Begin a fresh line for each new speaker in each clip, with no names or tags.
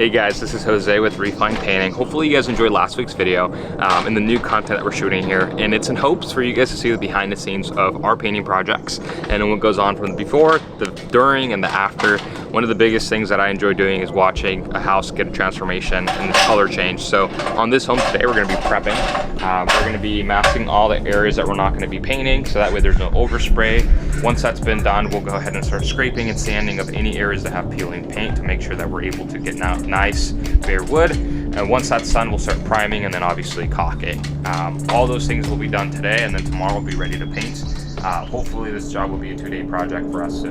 Hey guys, this is Jose with Refine Painting. Hopefully you guys enjoyed last week's video and the new content that we're shooting here, and it's in hopes for you guys to see the behind the scenes of our painting projects and what goes on from the before, the during, and the after. One of the biggest things that I enjoy doing is watching a house get a transformation and color change. So on this home today, we're going to be prepping. We're going to be masking all the areas that we're not going to be painting, so that way there's no overspray. Once that's been done, we'll go ahead and start scraping and sanding of any areas that have peeling paint to make sure that we're able to get nice bare wood. And once that's done, we'll start priming and then obviously caulking. All those things will be done today, and then tomorrow we'll be ready to paint. Hopefully this job will be a 2-day project for us to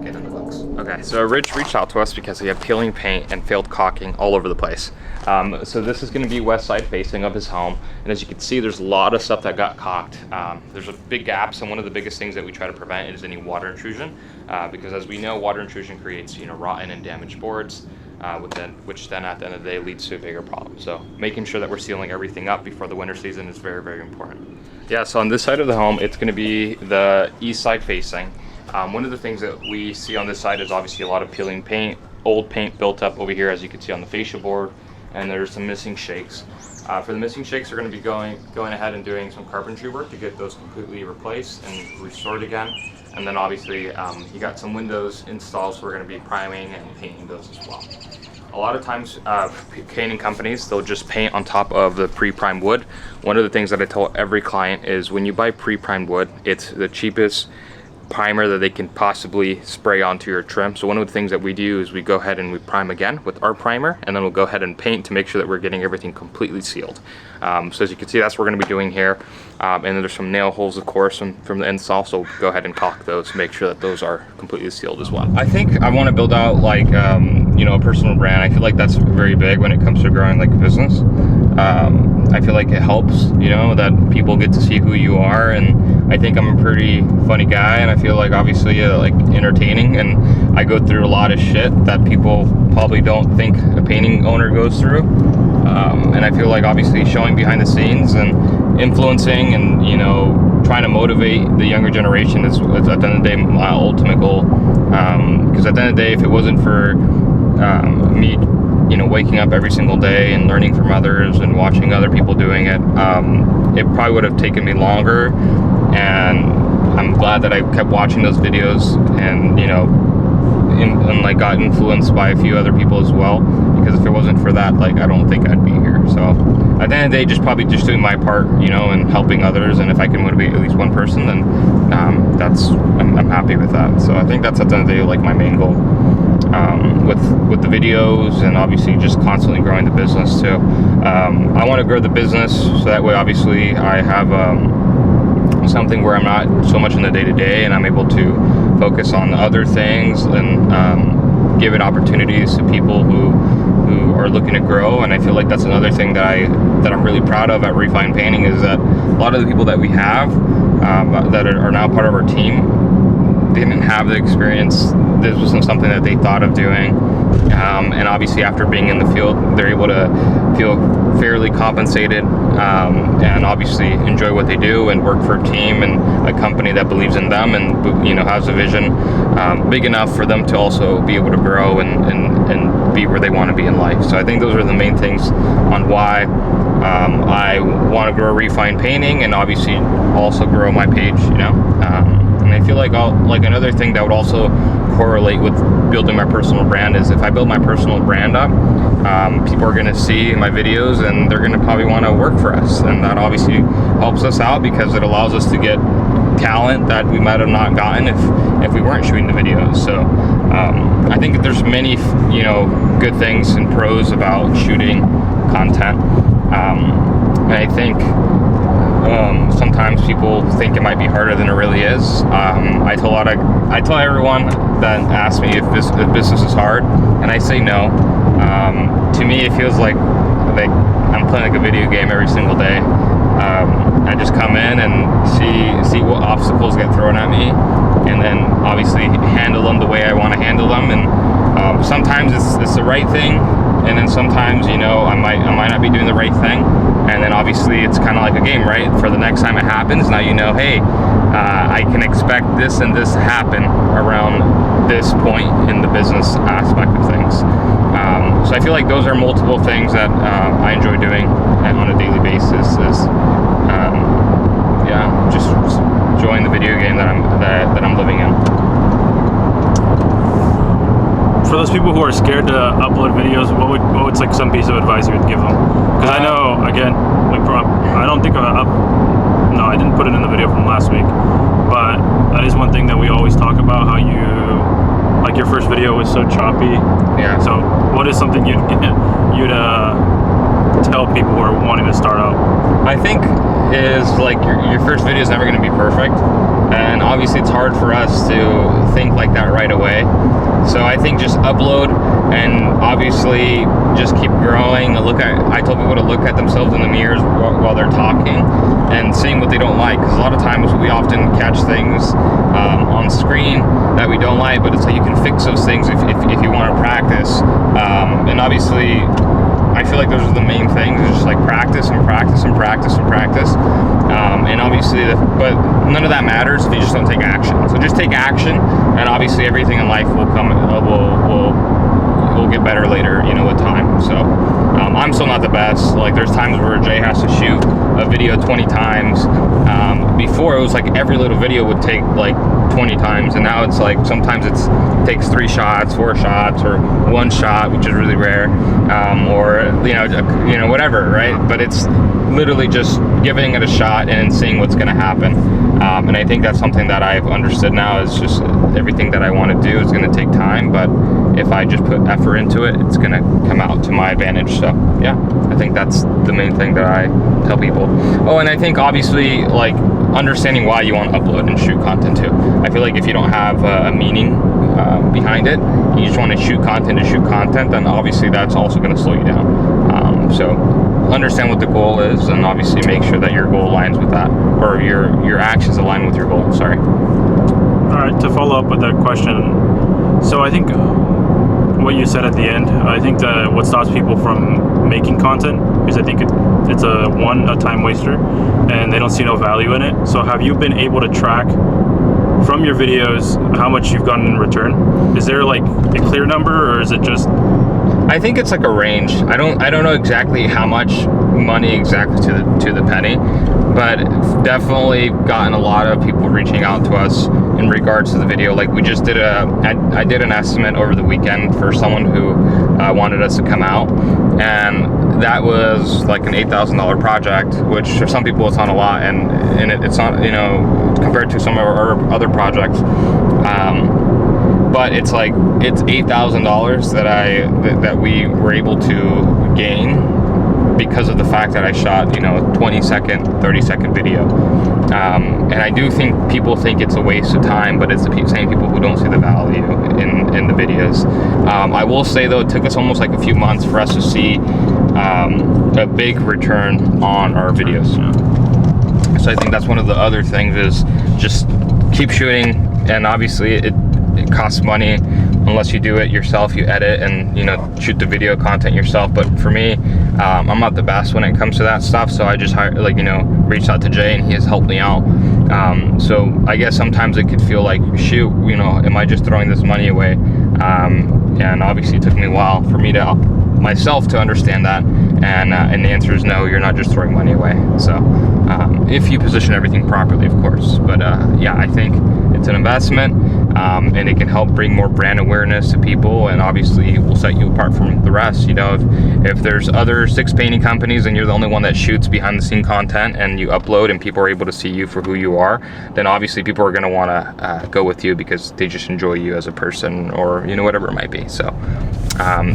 get in the books. Okay, so Rich reached out to us because he had peeling paint and failed caulking all over the place. So this is going to be west side facing of his home, and as you can see, there's a lot of stuff that got caulked. There's a big gaps, and one of the biggest things that we try to prevent is any water intrusion, because as we know, water intrusion creates rotten and damaged boards, which then at the end of the day leads to a bigger problem. So making sure that we're sealing everything up before the winter season is very, very important. Yeah, so on this side of the home, it's going to be the east side facing. One of the things that we see on this side is obviously a lot of peeling paint, old paint built up over here, as you can see on the fascia board, and there's some missing shakes. For the missing shakes, we're going to be going ahead and doing some carpentry work to get those completely replaced and restored again. And then obviously you got some windows installed, so we're going to be priming and painting those as well. A lot of times painting companies, they'll just paint on top of the pre-primed wood. One of the things that I tell every client is when you buy pre-primed wood, it's the cheapest primer that they can possibly spray onto your trim. So one of the things that we do is we go ahead and we prime again with our primer, and then we'll go ahead and paint to make sure that we're getting everything completely sealed. So as you can see, that's what we're going to be doing here. And then there's some nail holes, of course, from the install, so we'll go ahead and caulk those to make sure that those are completely sealed as well. I think I want to build out like a personal brand. I feel like that's very big when it comes to growing like a business. I feel like it helps, that people get to see who you are, and I think I'm a pretty funny guy, and I feel like obviously like entertaining, and I go through a lot of shit that people probably don't think a painting owner goes through. And I feel like obviously showing behind the scenes and influencing and trying to motivate the younger generation is at the end of the day my ultimate goal. Because at the end of the day, if it wasn't for me waking up every single day and learning from others and watching other people doing it, it probably would have taken me longer. And I'm glad that I kept watching those videos and like got influenced by a few other people as well, because if it wasn't for that, like I don't think I'd be here. So at the end of the day, probably doing my part, and helping others, and if I can motivate at least one person, then I'm happy with that. So I think that's at the end of the day like my main goal with the videos, and obviously just constantly growing the business too. I want to grow the business so that way obviously I have something where I'm not so much in the day-to-day, and I'm able to focus on other things and give it opportunities to people who are looking to grow. And I feel like that's another thing that I'm really proud of at Refine Painting, is that a lot of the people that we have that are now part of our team, they didn't have the experience. This wasn't something that they thought of doing, and obviously after being in the field, they're able to feel fairly compensated, and obviously enjoy what they do and work for a team and a company that believes in them and has a vision big enough for them to also be able to grow and be where they want to be in life. So I think those are the main things on why I want to grow Refine Painting, and obviously also grow my page. And I feel like another thing that would also correlate with building my personal brand is if I build my personal brand up, people are going to see my videos and they're going to probably want to work for us, and that obviously helps us out because it allows us to get talent that we might have not gotten if we weren't shooting the videos. So I think that there's many good things and pros about shooting content, and I think sometimes people think it might be harder than it really is. I tell everyone that asks me if business is hard, and I say no. To me, it feels like I'm playing like a video game every single day. I just come in and see what obstacles get thrown at me, and then obviously handle them the way I want to handle them. And sometimes it's the right thing, and then sometimes I might not be doing the right thing. And then obviously it's kind of like a game, right? For the next time it happens, now hey, I can expect this and this to happen around this point in the business aspect of things. So I feel like those are multiple things that I enjoy doing on a daily basis. Just enjoying the video game that I'm living in.
For those people who are scared to upload videos, what's like some piece of advice you would give them? Because I know, again, like I don't think no, I didn't put it in the video from last week, but that is one thing that we always talk about, how like your first video was so choppy.
Yeah.
So what is something you'd tell people who are wanting to start out?
I think is like your first video is never going to be perfect, and obviously it's hard for us to think like that right away. So I think just upload, and obviously just keep growing. I tell people to look at themselves in the mirrors while they're talking and seeing what they don't like, because a lot of times we often catch things on screen that we don't like, but it's like you can fix those things if you want to practice. And obviously I feel like those are the main things. It's just like practice and practice and practice and practice. And obviously, but none of that matters if you just don't take action. So just take action, and obviously everything in life will come, will get better later, with time. So I'm still not the best. Like there's times where Jay has to shoot a video 20 times. Before it was like every little video would take like 20 times, and now it's like sometimes it takes 3 shots, 4 shots, or 1 shot, which is really rare, or whatever, right? But it's literally just giving it a shot and seeing what's going to happen. And I think that's something that I've understood now, is just everything that I want to do is going to take time, but if I just put effort into it, it's going to come out to my advantage. So yeah, I think that's the main thing that I tell people. Oh, and I think obviously like understanding why you want to upload and shoot content too. I feel like if you don't have a meaning behind it, you just want to shoot content to shoot content, then obviously that's also going to slow you down. So understand what the goal is, and obviously make sure that your goal aligns with that, or your actions align with your goal. Sorry.
All right, to follow up with that question, so I think what you said at the end, I think that what stops people from making content is I think it's a time waster, and they don't see no value in it. So have you been able to track from your videos how much you've gotten in return? Is there like a clear number, or is it just?
I think it's like a range. I don't know exactly how much money exactly to the penny, but definitely gotten a lot of people reaching out to us in regards to the video. Like we just did I did an estimate over the weekend for someone who wanted us to come out, and that was like an $8,000 project, which for some people it's not a lot, and it's not, compared to some of our other projects. But it's like it's $8,000 that we were able to gain because of the fact that I shot a 20-second, 30-second video. And I do think people think it's a waste of time, but it's the same people who don't see the value in the videos. I will say though, it took us almost like a few months for us to see a big return on our videos. So I think that's one of the other things, is just keep shooting, and obviously it costs money unless you do it yourself. You edit and shoot the video content yourself. But for me, I'm not the best when it comes to that stuff, so I just reached out to Jay, and he has helped me out. So I guess sometimes it could feel like, shoot, am I just throwing this money away? And obviously it took me a while for me to myself to understand that, and the answer is no, you're not just throwing money away. So if you position everything properly, of course. But yeah, I think it's an investment, and it can help bring more brand awareness to people, and obviously it will set you apart from the rest. If there's other 6 painting companies and you're the only one that shoots behind the scene content, and you upload and people are able to see you for who you are, then obviously people are going to want to go with you because they just enjoy you as a person, or whatever it might be. So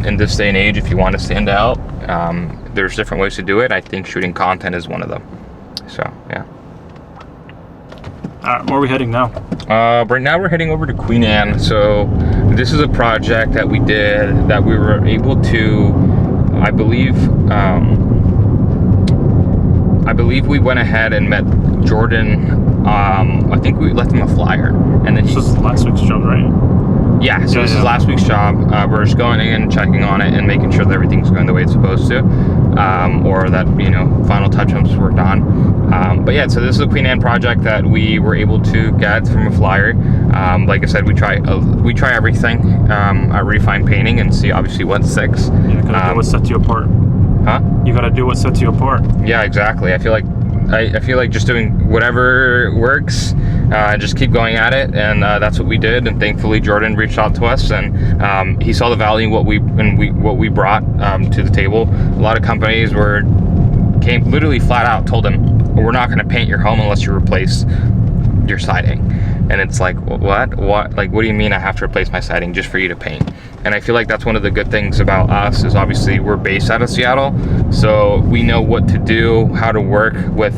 in this day and age, if you want to stand out, there's different ways to do it. I think shooting content is one of them. So yeah.
Where are we heading now?
Right now we're heading over to Queen Anne. So this is a project that we did that we were able to, I believe we went ahead and met Jordan. I think we left him a flyer, and then
this was last week's job, right?
Yeah, so this is last week's job. We're just going in and checking on it and making sure that everything's going the way it's supposed to, or that, you know, final touch-ups were done. But yeah, so this is a Queen Anne project that we were able to get from a flyer. Like I said, we try everything at Refine Painting and see obviously what sticks.
Yeah, gotta do what sets you apart.
Huh?
You gotta do what sets you apart.
Yeah, exactly. I feel like just doing whatever works, just keep going at it, and that's what we did. And thankfully, Jordan reached out to us, and he saw the value in what we brought to the table. A lot of companies came literally flat out told him, we're not going to paint your home unless you replace your siding. And it's like, what? Like, what do you mean I have to replace my siding just for you to paint? And I feel like that's one of the good things about us is obviously we're based out of Seattle, so we know what to do, how to work with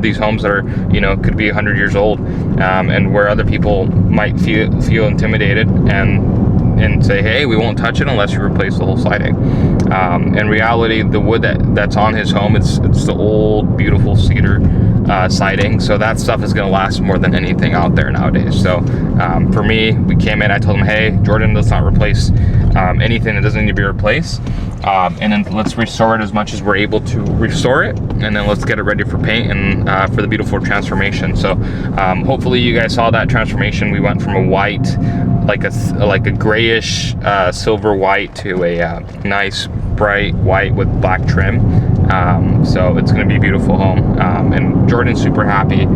these homes that are, you know, could be 100 years old, and where other people might feel intimidated and say, hey, we won't touch it unless you replace the whole siding. In reality, the wood that's on his home, it's the old beautiful cedar siding, so that stuff is going to last more than anything out there nowadays. So for me, we came in, I told him, hey, Jordan, let's not replace anything that doesn't need to be replaced, and then let's restore it as much as we're able to restore it, and then let's get it ready for paint and for the beautiful transformation. So hopefully you guys saw that transformation. We went from a white, like a grayish silver white, to a nice bright white with black trim. So it's going to be a beautiful home, and Jordan's super happy.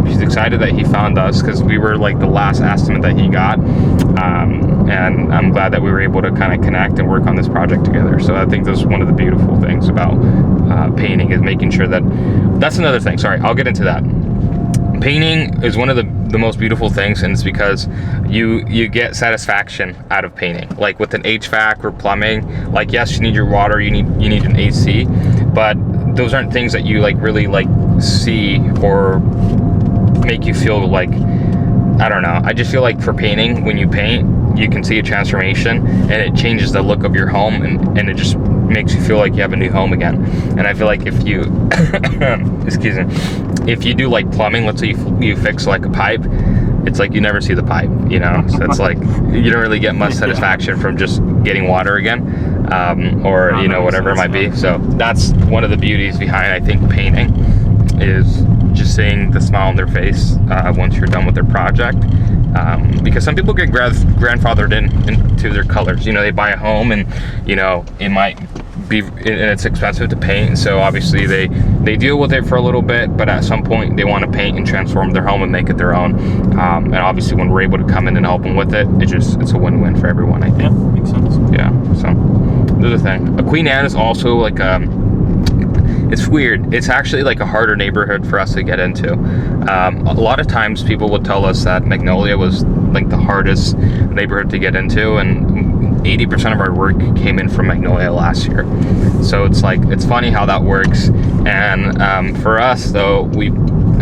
He's excited that he found us because we were like the last estimate that he got, and I'm glad that we were able to kind of connect and work on this project together. So I think that's one of the beautiful things about painting, is making sure that's another thing. Sorry, I'll get into that. Painting is one of the most beautiful things, and it's because you get satisfaction out of painting. Like with an HVAC or plumbing, like yes, you need your water, you need an AC, but those aren't things that you like really like see or make you feel like, I don't know. I just feel like for painting, when you paint, you can see a transformation and it changes the look of your home, and it just makes you feel like you have a new home again. And I feel like if you excuse me, if you do like plumbing, let's say you fix like a pipe, it's like you never see the pipe, you know. So it's like you don't really get much satisfaction from just getting water again, or you know, whatever it might be. So that's one of the beauties behind, I think, painting, is just seeing the smile on their face once you're done with their project. Because some people get grandfathered into their colors. You know, they buy a home, and you know, it might be, and it's expensive to paint, so obviously they deal with it for a little bit, but at some point they want to paint and transform their home and make it their own. And obviously when we're able to come in and help them with it, it's a win-win for everyone, I think.
Yeah, makes sense.
Yeah, so there's a thing. A Queen Anne is also like it's weird. It's actually like a harder neighborhood for us to get into. A lot of times people would tell us that Magnolia was like the hardest neighborhood to get into, and 80% of our work came in from Magnolia last year. So it's like, it's funny how that works. And for us though, we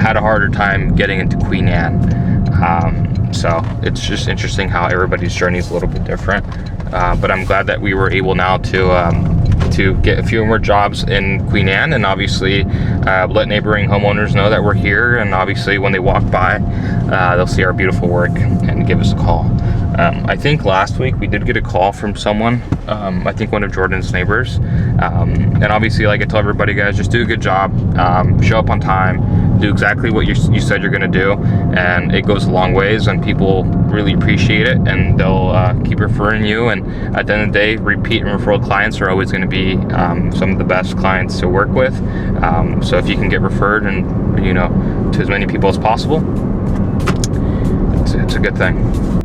had a harder time getting into Queen Anne. So it's just interesting how everybody's journey is a little bit different. But I'm glad that we were able now to get a few more jobs in Queen Anne, and obviously let neighboring homeowners know that we're here, and obviously when they walk by, they'll see our beautiful work and give us a call. I think last week we did get a call from someone, I think one of Jordan's neighbors, and obviously, like I tell everybody, guys, just do a good job, show up on time, do exactly what you said you're gonna do, and it goes a long ways, and people really appreciate it, and they'll keep referring you. And at the end of the day, repeat and referral clients are always going to be some of the best clients to work with. So if you can get referred, and you know, to as many people as possible, it's a good thing.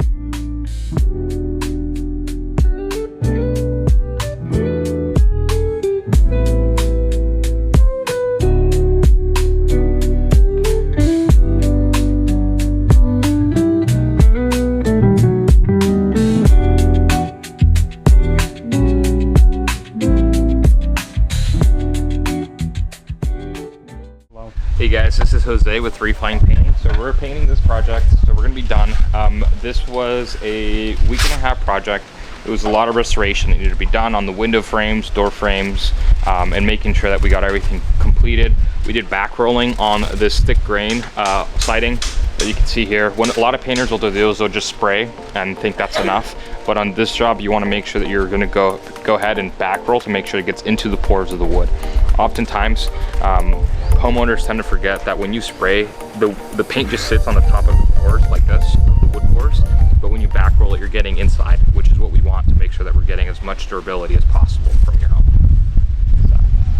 Hey guys, this is Jose with Refine Painting. So we're painting this project, so we're gonna be done. This was a week and a half project. It was a lot of restoration. It needed to be done on the window frames, door frames, and making sure that we got everything completed. We did back rolling on this thick grain siding that you can see here. When a lot of painters will do those, they'll just spray and think that's enough. But on this job, you want to make sure that you're going to go ahead and back roll to make sure it gets into the pores of the wood. Oftentimes, homeowners tend to forget that when you spray, the paint just sits on the top of the pores like this, the wood pores. But when you back roll it, you're getting inside, which is what we want to make sure that we're getting as much durability as possible from your home.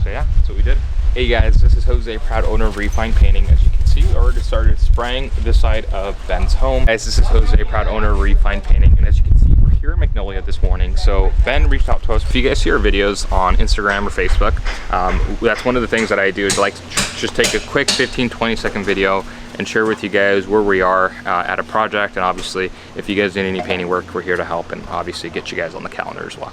So yeah, that's what we did. Hey guys, this is Jose, proud owner of Refine Painting. As you can see, we already started spraying this side of Ben's home. Guys, this is Jose, proud owner of Refine Painting, and as you can see, we're here in Magnolia this morning. So Ben reached out to us. If you guys see our videos on Instagram or Facebook, that's one of the things that I do is like just take a quick 15-20 second video and share with you guys where we are at a project. And obviously, if you guys need any painting work, we're here to help and obviously get you guys on the calendar as well.